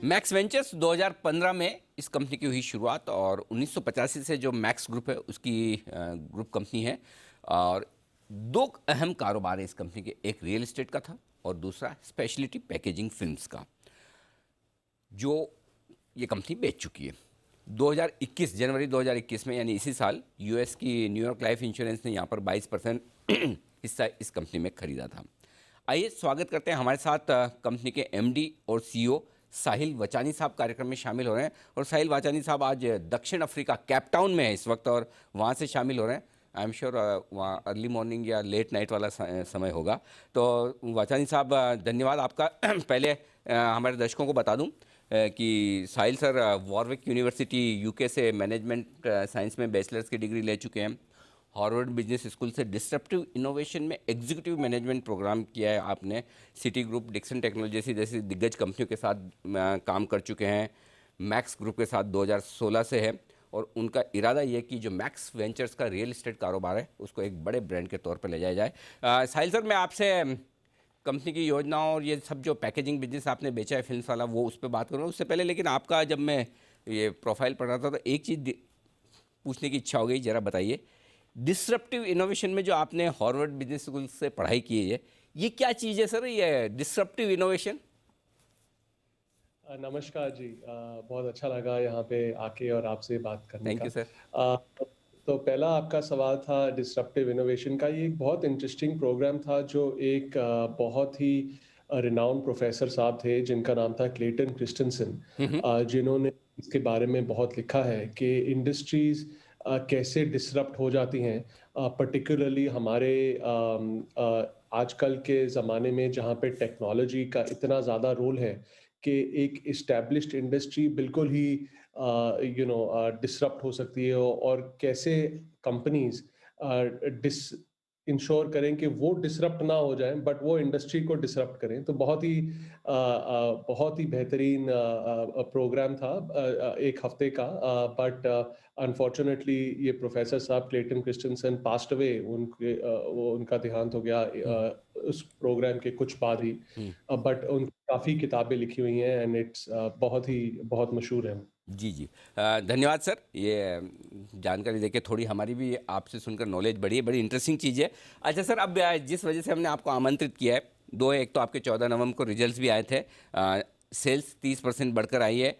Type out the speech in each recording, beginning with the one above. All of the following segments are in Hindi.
मैक्स वेंचर्स 2015 में इस कंपनी की हुई शुरुआत और 1985 से जो मैक्स ग्रुप है उसकी ग्रुप कंपनी है। और दो अहम कारोबार है इस कंपनी के, एक रियल एस्टेट का था और दूसरा स्पेशलिटी पैकेजिंग फिल्म्स का, जो ये कंपनी बेच चुकी है। 2021 जनवरी 2021 में, यानी इसी साल, यूएस की न्यूयॉर्क लाइफ इंश्योरेंस ने यहाँ पर 22% हिस्सा इस कंपनी में खरीदा था। आइए स्वागत करते हैं, हमारे साथ कंपनी के एमडी और सीईओ साहिल वचानी साहब कार्यक्रम में शामिल हो रहे हैं। और साहिल वचानी साहब आज दक्षिण अफ्रीका केप टाउन में है इस वक्त और वहाँ से शामिल हो रहे हैं। आई एम श्योर वहाँ अर्ली मॉर्निंग या लेट नाइट वाला समय होगा। तो वचानी साहब, धन्यवाद आपका। पहले हमारे दर्शकों को बता दूं कि साहिल सर वॉरविक यूनिवर्सिटी यूके से मैनेजमेंट साइंस में बैचलर्स की डिग्री ले चुके हैं। हार्वर्ड बिजनेस स्कूल से डिस्ट्रप्टिव इनोवेशन में एग्जीक्यूटिव मैनेजमेंट प्रोग्राम किया है आपने। सिटी ग्रुप, डिक्सन टेक्नोलॉजी जैसी दिग्गज कंपनियों के साथ काम कर चुके हैं। मैक्स ग्रुप के साथ 2016 से है और उनका इरादा ये है कि जो मैक्स वेंचर्स का रियल एस्टेट कारोबार है उसको एक बड़े ब्रांड के तौर पर ले जाया जाए। साहिल सर, मैं आपसे कंपनी की योजनाओं और ये सब जो पैकेजिंग बिजनेस आपने बेचा है फिल्म वाला, वो उस पर बात करूँगा। उससे पहले लेकिन आपका जब मैं ये प्रोफाइल पढ़ रहा था तो एक चीज़ पूछने की इच्छा हो गई, ज़रा बताइए, डिस्रप्टिव इनोवेशन में जो आपने हार्वर्ड बिजनेस स्कूल से पढ़ाई की है, ये क्या चीज़ है सर, ये डिस्रप्टिव इनोवेशन? नमस्कार जी। बहुत अच्छा लगा यहाँ पे आके और आपसे बात करने थैंक का। You sir. अ, तो पहला आपका सवाल था डिस्रप्टिव इनोवेशन का। ये एक बहुत इंटरेस्टिंग प्रोग्राम था जो एक बहुत ही रिनाउंड प्रोफेसर साहब थे जिनका नाम था क्लेटन क्रिस्टनसन, हम्म। जिन्होंने इसके बारे में बहुत लिखा है कि इंडस्ट्रीज कैसे डिसरप्ट हो जाती हैं, पर्टिकुलरली हमारे आजकल के ज़माने में जहाँ पे टेक्नोलॉजी का इतना ज़्यादा रोल है कि एक इस्टेब्लिश्ड इंडस्ट्री बिल्कुल ही डिसरप्ट हो सकती है, और कैसे कंपनीज डिस इंश्योर करें कि वो डिसरप्ट ना हो जाएं बट वो इंडस्ट्री को डिसरप्ट करें। तो बहुत ही बेहतरीन प्रोग्राम था, एक हफ्ते का। बट अनफॉर्चुनेटली ये प्रोफेसर साहब क्लेटन क्रिस्टनसन पास्ट अवे, वो उनका देहांत हो गया उस प्रोग्राम के कुछ बाद ही। हम्म। बट उनकी काफ़ी किताबें लिखी हुई हैं एंड इट्स बहुत मशहूर है। जी जी। धन्यवाद सर, ये जानकारी देके थोड़ी हमारी भी आपसे सुनकर नॉलेज बढ़ी है, बड़ी इंटरेस्टिंग चीज़ है। अच्छा सर, अब जिस वजह से हमने आपको आमंत्रित किया है, दो है। एक तो आपके 14 नवंबर को रिजल्ट्स भी आए थे। सेल्स 30% बढ़कर आई है।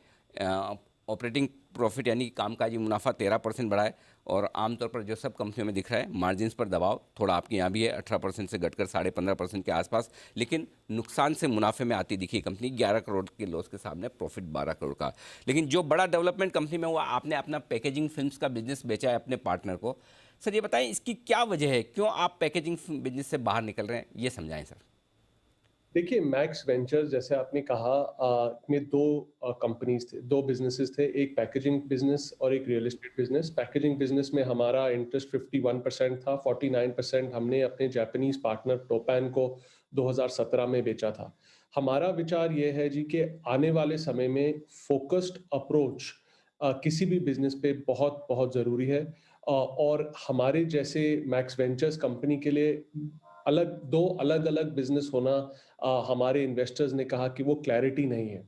ऑपरेटिंग प्रॉफिट यानी कामकाजी मुनाफा 13% बढ़ा है। और आमतौर पर जो सब कंपनियों में दिख रहा है, मार्जिन्स पर दबाव थोड़ा आपके यहाँ भी है, 18% से घटकर 15.5% के आसपास। लेकिन नुकसान से मुनाफे में आती दिखी कंपनी, 11 करोड़ के लॉस के सामने प्रॉफिट 12 करोड़ का। लेकिन जो बड़ा डेवलपमेंट कंपनी में हुआ, आपने अपना पैकेजिंग फिल्म्स का बिजनेस बेचा है अपने पार्टनर को। सर ये बताएं, इसकी क्या वजह है, क्यों आप पैकेजिंग बिजनेस से बाहर निकल रहे हैं, ये समझाएं सर। देखिए, मैक्स वेंचर्स जैसे आपने कहा, में दो कंपनीज थे, दो बिजनेसेस थे, एक पैकेजिंग बिजनेस और एक real estate business. Packaging business में हमारा इंटरेस्ट 51% था, 49% हमने अपने जापानीज पार्टनर टोपैन को 2017 में बेचा था। हमारा विचार ये है जी कि आने वाले समय में फोकस्ड अप्रोच किसी भी बिजनेस पे बहुत बहुत ज़रूरी है। और हमारे जैसे मैक्स वेंचर्स कंपनी के लिए दो अलग अलग बिजनेस होना, हमारे इन्वेस्टर्स ने कहा कि वो क्लैरिटी नहीं है।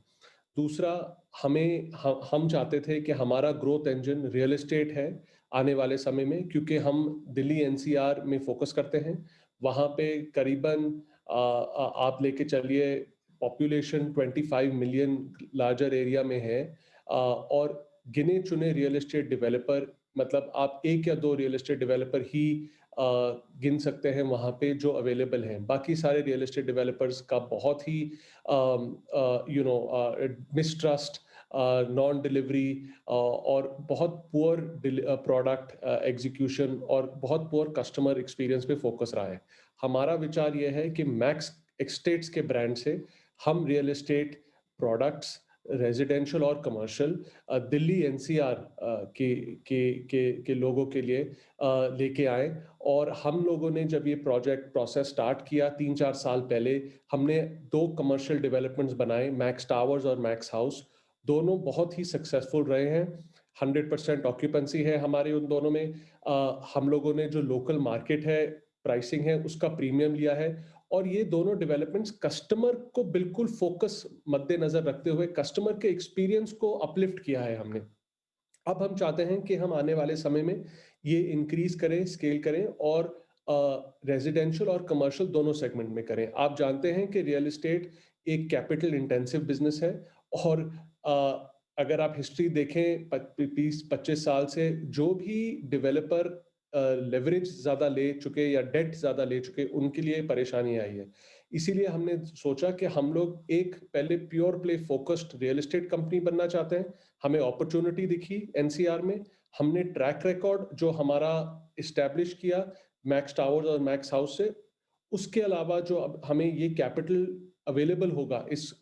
दूसरा, हम चाहते थे कि हमारा ग्रोथ इंजन रियल एस्टेट है आने वाले समय में, क्योंकि हम दिल्ली एनसीआर में फोकस करते हैं। वहाँ पे करीबन आप लेके चलिए, पॉपुलेशन 25 मिलियन लार्जर एरिया में है। और गिने चुने रियल एस्टेट डेवलपर, मतलब आप एक या दो रियल एस्टेट डेवलपर ही अ, गिन सकते हैं वहाँ पे जो अवेलेबल हैं। बाकी सारे रियल एस्टेट डेवलपर्स का बहुत ही मिसट्रस्ट, नॉन डिलीवरी, और बहुत पुअर प्रोडक्ट एग्जीक्यूशन और बहुत पुअर कस्टमर एक्सपीरियंस पे फोकस रहा है। हमारा विचार यह है कि मैक्स एस्टेट्स के ब्रांड से हम रियल एस्टेट प्रोडक्ट्स, रेजिडेंशियल और कमर्शियल, दिल्ली एनसीआर के लोगों के लिए लेके आए। और हम लोगों ने जब ये प्रोजेक्ट प्रोसेस स्टार्ट किया 3-4 साल पहले, हमने दो कमर्शियल डेवलपमेंट्स बनाए, मैक्स टावर्स और मैक्स हाउस। दोनों बहुत ही सक्सेसफुल रहे हैं। 100% ऑक्यूपेंसी है हमारे उन दोनों में। हम लोगों ने जो लोकल मार्केट है, प्राइसिंग है, उसका प्रीमियम लिया है। और ये दोनों डेवलपमेंट्स कस्टमर को बिल्कुल फोकस मद्देनजर रखते हुए कस्टमर के एक्सपीरियंस को अपलिफ्ट किया है हमने। अब हम चाहते हैं कि हम आने वाले समय में ये इंक्रीज करें, स्केल करें और रेजिडेंशियल और कमर्शियल दोनों सेगमेंट में करें। आप जानते हैं कि रियल एस्टेट एक कैपिटल इंटेंसिव बिजनेस है और अगर आप हिस्ट्री देखें 20-25 साल से जो भी डेवलपर लेवरेज ज़्यादा ले चुके या डेट ज़्यादा ले चुके, उनके लिए परेशानी आई है। इसीलिए हमने सोचा कि हम लोग एक पहले pure play focused real estate company बनना चाहते हैं। हमें अपॉर्चुनिटी दिखी एनसीआर में, हमने ट्रैक रिकॉर्ड जो हमारा एस्टैब्लिश किया मैक्स टावर्स और मैक्स हाउस से, उसके अलावा जो अब हमें ये कैपिटल अवेलेबल होगा इस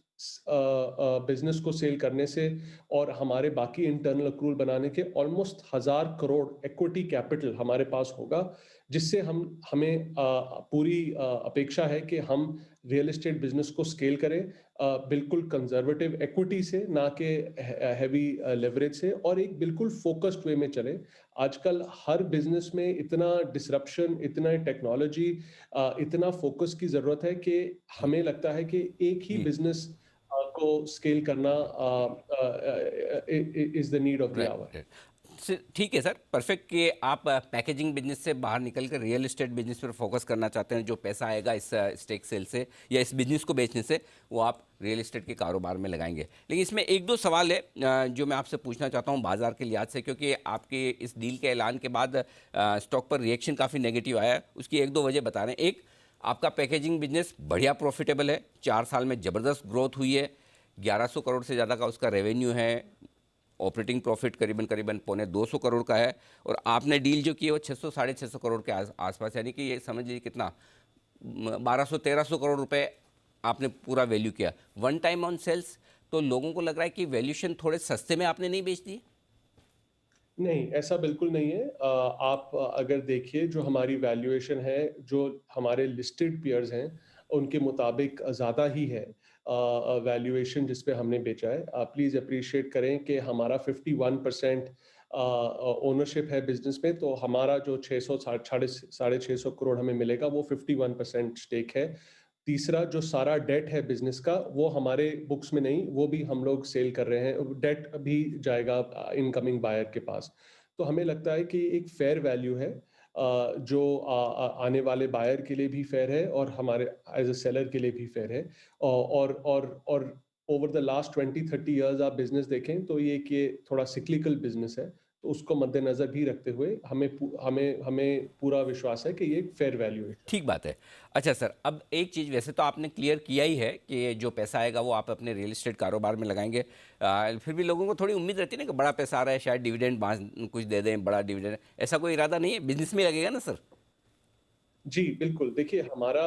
बिजनेस को सेल करने से और हमारे बाकी इंटरनल अक्रूवल बनाने के ऑलमोस्ट 1000 करोड़ इक्विटी कैपिटल हमारे पास होगा, जिससे हम हमें पूरी अपेक्षा है कि हम रियल एस्टेट बिजनेस को स्केल करें बिल्कुल कंजर्वेटिव इक्विटी से, ना कि हैवी लेवरेज से, और एक बिल्कुल फोकस्ड वे में चले। आजकल हर बिजनेस में इतना डिसरप्शन, इतना टेक्नोलॉजी, इतना फोकस की जरूरत है कि जी हमें लगता है कि एक ही जी बिजनेस को स्केल करना is the need of the right hour. Right ठीक है सर, परफेक्ट कि आप पैकेजिंग बिजनेस से बाहर निकल कर रियल एस्टेट बिजनेस पर फोकस करना चाहते हैं। जो पैसा आएगा इस स्टेक सेल से या इस बिजनेस को बेचने से, वो आप रियल एस्टेट के कारोबार में लगाएंगे। लेकिन इसमें एक दो सवाल है जो मैं आपसे पूछना चाहता हूं बाजार के लिहाज से, क्योंकि आपके इस डील के ऐलान के बाद स्टॉक पर रिएक्शन काफ़ी नेगेटिव आया है। उसकी एक दो वजह बता रहे हैं। एक, आपका पैकेजिंग बिजनेस बढ़िया प्रॉफिटेबल है, 4 साल में ज़बरदस्त ग्रोथ हुई है, 1100 करोड़ से ज़्यादा का उसका रेवेन्यू है, ऑपरेटिंग प्रॉफिट करीबन करीबन 250 करोड़ का है, और आपने डील जो की है वो 600 साढ़े 600 करोड़ के आसपास, यानी कि ये समझ लीजिए कितना 1200-1300 करोड़ रुपए आपने पूरा वैल्यू किया वन टाइम ऑन सेल्स। तो लोगों को लग रहा है कि वैल्यूशन थोड़े सस्ते में आपने नहीं बेच दी। नहीं, ऐसा बिल्कुल नहीं है। आप अगर देखिए जो हमारी वैल्यूएशन है, जो हमारे लिस्टेड पीयर्स हैं, उनके मुताबिक ज़्यादा ही है वैल्यूएशन जिस पे हमने बेचा है। आप प्लीज़ एप्रिशिएट करें कि हमारा 51% ओनरशिप है बिज़नेस में, तो हमारा जो 600 साढ़े 600 करोड़ हमें मिलेगा, वो 51% स्टेक है। तीसरा, जो सारा डेट है बिज़नेस का, वो हमारे बुक्स में नहीं, वो भी हम लोग सेल कर रहे हैं। डेट भी जाएगा इनकमिंग बायर के पास। तो हमें लगता है कि एक फेयर वैल्यू है जो आने वाले बायर के लिए भी फेयर है और हमारे एज़ अ सेलर के लिए भी फेयर है। और ओवर द लास्ट 20-30 इयर्स आप बिज़नेस देखें तो ये थोड़ा सिक्लिकल बिज़नेस है। तो उसको मद्देनज़र भी रखते हुए हमें हमें पूरा विश्वास है कि ये एक फेयर वैल्यूएशन है। ठीक बात है। अच्छा सर, अब एक चीज़ वैसे तो आपने क्लियर किया ही है कि जो पैसा आएगा वो आप अपने रियल एस्टेट कारोबार में लगाएंगे। फिर भी लोगों को थोड़ी उम्मीद रहती है ना कि बड़ा पैसा आ रहा है, शायद डिविडेंड कुछ दे दें, बड़ा डिविडेंड। ऐसा कोई इरादा नहीं है, बिजनेस में लगेगा ना सर? जी, बिल्कुल। देखिए, हमारा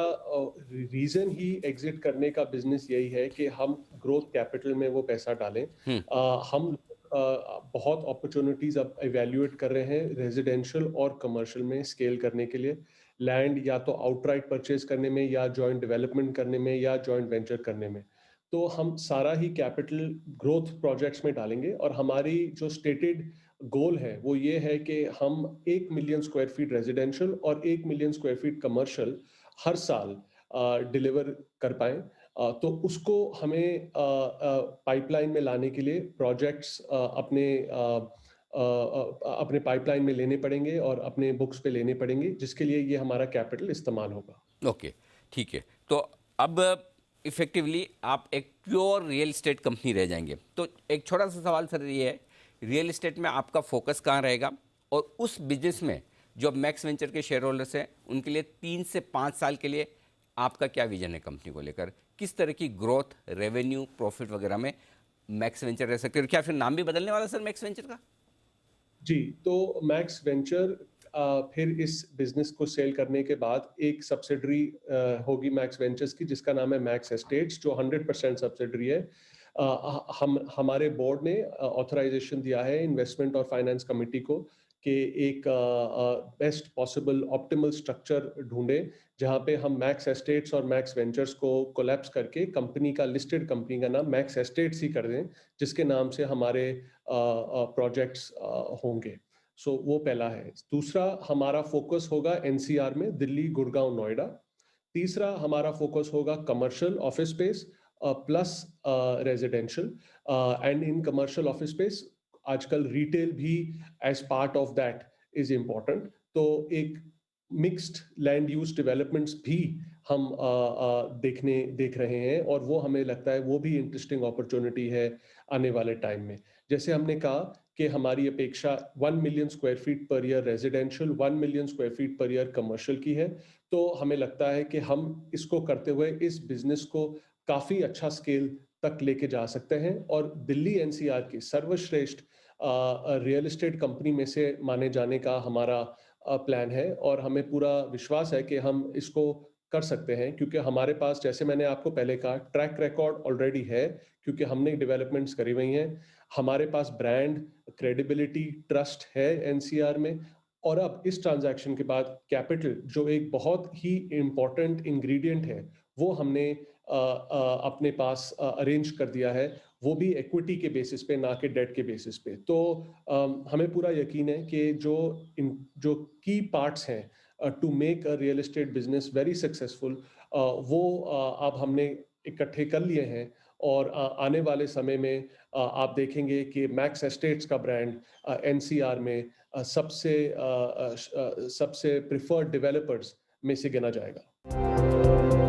रीज़न ही एग्ज़िट करने का बिज़नेस यही है कि हम ग्रोथ कैपिटल में वो पैसा डालें। हम्म। हम बहुत अपॉर्च्युनिटीज़ अब इवैल्यूएट कर रहे हैं रेज़िडेंशियल और कमर्शियल में स्केल करने के लिए। लैंड या तो आउटराइट परचेज़ करने में, या जॉइंट डेवलपमेंट करने में, या जॉइंट वेंचर करने में। तो हम सारा ही कैपिटल ग्रोथ प्रोजेक्ट्स में डालेंगे और हमारी जो स्टेटेड गोल है वो ये है कि हम 1 मिलियन स्क्वायर फीट रेजिडेंशियल और 1 मिलियन स्क्वायर फीट कमर्शियल हर साल डिलीवर कर पाएं। तो उसको हमें पाइपलाइन में लाने के लिए प्रोजेक्ट्स अपने पाइपलाइन में लेने पड़ेंगे और अपने बुक्स पे लेने पड़ेंगे, जिसके लिए ये हमारा कैपिटल इस्तेमाल होगा। ओके, ठीक है। तो अब इफेक्टिवली आप एक प्योर रियल एस्टेट कंपनी रह जाएंगे। तो एक छोटा सा सवाल सर ये है, रियल एस्टेट में आपका फोकस कहाँ रहेगा, और उस बिजनेस में जो अब मैक्स वेंचर के शेयर होल्डर्स हैं उनके लिए 3 से 5 साल के लिए आपका क्या विजन है कंपनी को लेकर? किस तरह की ग्रोथ, रेवेन्यू, प्रॉफिट वगैरह में मैक्स वेंचर रह सकते हैं? क्या फिर नाम भी बदलने वाला सर मैक्स वेंचर का? जी, तो मैक्स वेंचर फिर इस बिज़नेस को सेल करने के बाद एक सब्सिडरी होगी मैक्स वेंचर्स की, जिसका नाम है मैक्स एस्टेट्स, जो 100% सब्सिडरी है। हम हमारे बोर्ड ने ऑथराइजेशन दिया है इन्वेस्टमेंट और फाइनेंस कमिटी को कि एक बेस्ट पॉसिबल ऑप्टिमल स्ट्रक्चर ढूंढें, जहां पे हम मैक्स एस्टेट्स और मैक्स वेंचर्स को कोलैप्स करके कंपनी का, लिस्टेड कंपनी का नाम मैक्स एस्टेट्स ही कर दें, जिसके नाम से हमारे प्रोजेक्ट्स होंगे। वो पहला है। दूसरा, हमारा फोकस होगा एनसीआर में, दिल्ली, गुड़गांव, नोएडा। तीसरा हमारा फोकस होगा commercial office space plus residential, and in commercial office space आजकल रिटेल भी as part of that is important. तो एक मिक्स्ड लैंड यूज डेवलपमेंट्स भी हम देख रहे हैं, और वो हमें लगता है वो भी इंटरेस्टिंग अपॉर्चुनिटी है आने वाले टाइम में। जैसे हमने कहा कि हमारी अपेक्षा 1 million square feet per year residential, 1 million square feet per year commercial की है। तो हमें लगता है कि हम इसको करते हुए इस बिजनेस को काफी अच्छा स्केल तक लेके जा सकते हैं, और दिल्ली एनसीआर की सर्वश्रेष्ठ रियल एस्टेट कंपनी में से माने जाने का हमारा प्लान है, और हमें पूरा विश्वास है कि हम इसको कर सकते हैं, क्योंकि हमारे पास, जैसे मैंने आपको पहले कहा, ट्रैक रिकॉर्ड ऑलरेडी है, क्योंकि हमने डेवलपमेंट्स करी हुई हैं। हमारे पास ब्रांड क्रेडिबिलिटी ट्रस्ट है एनसीआर में, और अब इस ट्रांजैक्शन के बाद कैपिटल, जो एक बहुत ही इम्पोर्टेंट इंग्रेडिएंट है, वो हमने अपने पास अरेंज कर दिया है, वो भी इक्विटी के बेसिस पे, ना कि डेट के बेसिस पे। तो हमें पूरा यकीन है कि जो की पार्ट्स हैं to make a real estate business very successful, वो अब हमने इकट्ठे कर लिए हैं, और आने वाले समय में आप देखेंगे कि मैक्स एस्टेट्स का ब्रांड एनसीआर में सबसे प्रिफर्ड डेवलपर्स में से गिना जाएगा।